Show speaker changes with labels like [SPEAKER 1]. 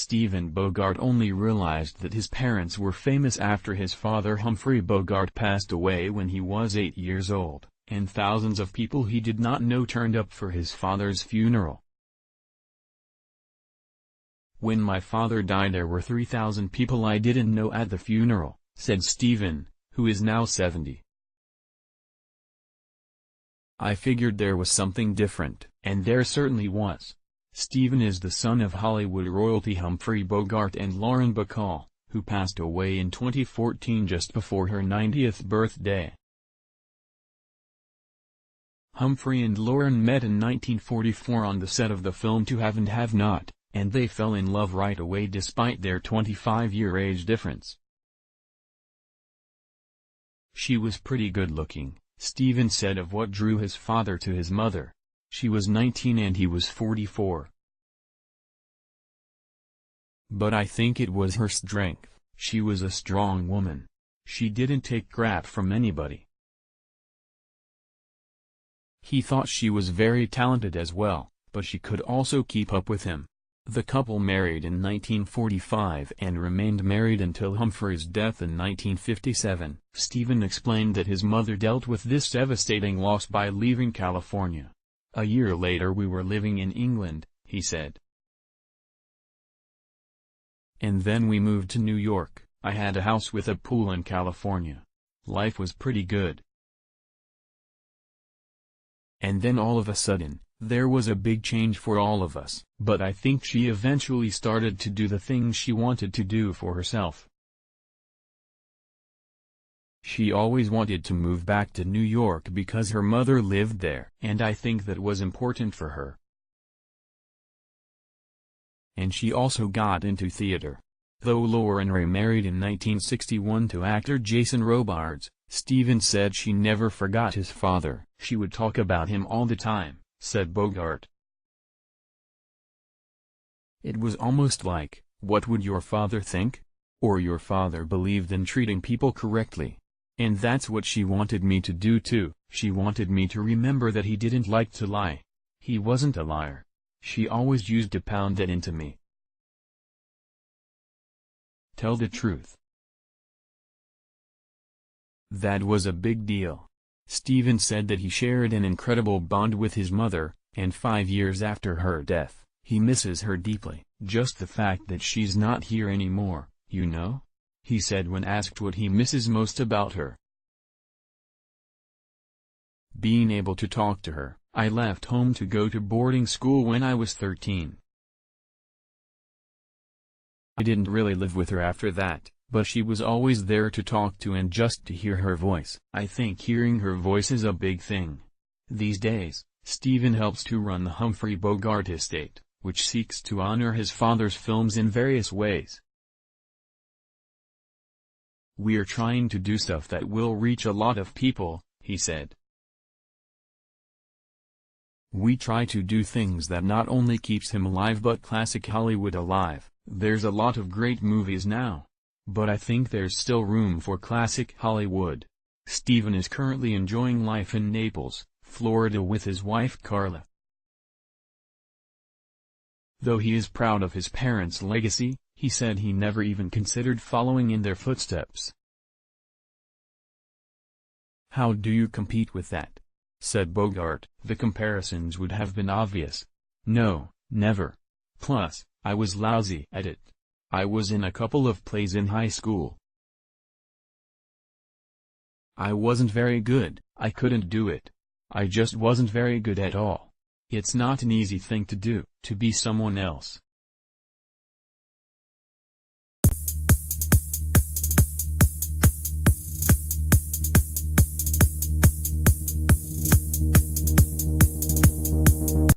[SPEAKER 1] Stephen Bogart only realized that his parents were famous after his father Humphrey Bogart passed away when he was 8 years old, and thousands of people he did not know turned up for his father's funeral. "When my father died there were 3,000 people I didn't know at the funeral," said Stephen, who is now 70. "I figured there was something different, and there certainly was." Stephen is the son of Hollywood royalty Humphrey Bogart and Lauren Bacall, who passed away in 2014 just before her 90th birthday. Humphrey and Lauren met in 1944 on the set of the film To Have and Have Not, and they fell in love right away despite their 25-year age difference. "She was pretty good-looking," Stephen said of what drew his father to his mother. "She was 19 and he was 44. But I think it was her strength. She was a strong woman. She didn't take crap from anybody." He thought she was very talented as well, but she could also keep up with him. The couple married in 1945 and remained married until Humphrey's death in 1957. Stephen explained that his mother dealt with this devastating loss by leaving California. "A year later we were living in England," he said. "And then we moved to New York. I had a house with a pool in California. Life was pretty good. And then all of a sudden, there was a big change for all of us. But I think she eventually started to do the things she wanted to do for herself. She always wanted to move back to New York because her mother lived there, and I think that was important for her. And she also got into theater." Though Lauren remarried in 1961 to actor Jason Robards, Stephen said she never forgot his father. "She would talk about him all the time," said Bogart. "It was almost like, what would your father think? Or your father believed in treating people correctly. And that's what she wanted me to do too. She wanted me to remember that he didn't like to lie. He wasn't a liar. She always used to pound that into me. Tell the truth." That was a big deal. Stephen said that he shared an incredible bond with his mother, and 5 years after her death, he misses her deeply. "Just the fact that she's not here anymore, you know?" he said when asked what he misses most about her. "Being able to talk to her. I left home to go to boarding school when I was 13. I didn't really live with her after that, but she was always there to talk to and just to hear her voice. I think hearing her voice is a big thing." These days, Stephen helps to run the Humphrey Bogart estate, which seeks to honor his father's films in various ways. "We're trying to do stuff that will reach a lot of people," he said. "We try to do things that not only keeps him alive but classic Hollywood alive. There's a lot of great movies now. But I think there's still room for classic Hollywood." Stephen is currently enjoying life in Naples, Florida with his wife Carla. Though he is proud of his parents' legacy, he said he never even considered following in their footsteps. "How do you compete with that?" said Bogart. "The comparisons would have been obvious. No, never. Plus, I was lousy at it. I was in a couple of plays in high school. I wasn't very good. I couldn't do it. I just wasn't very good at all. It's not an easy thing to do, to be someone else.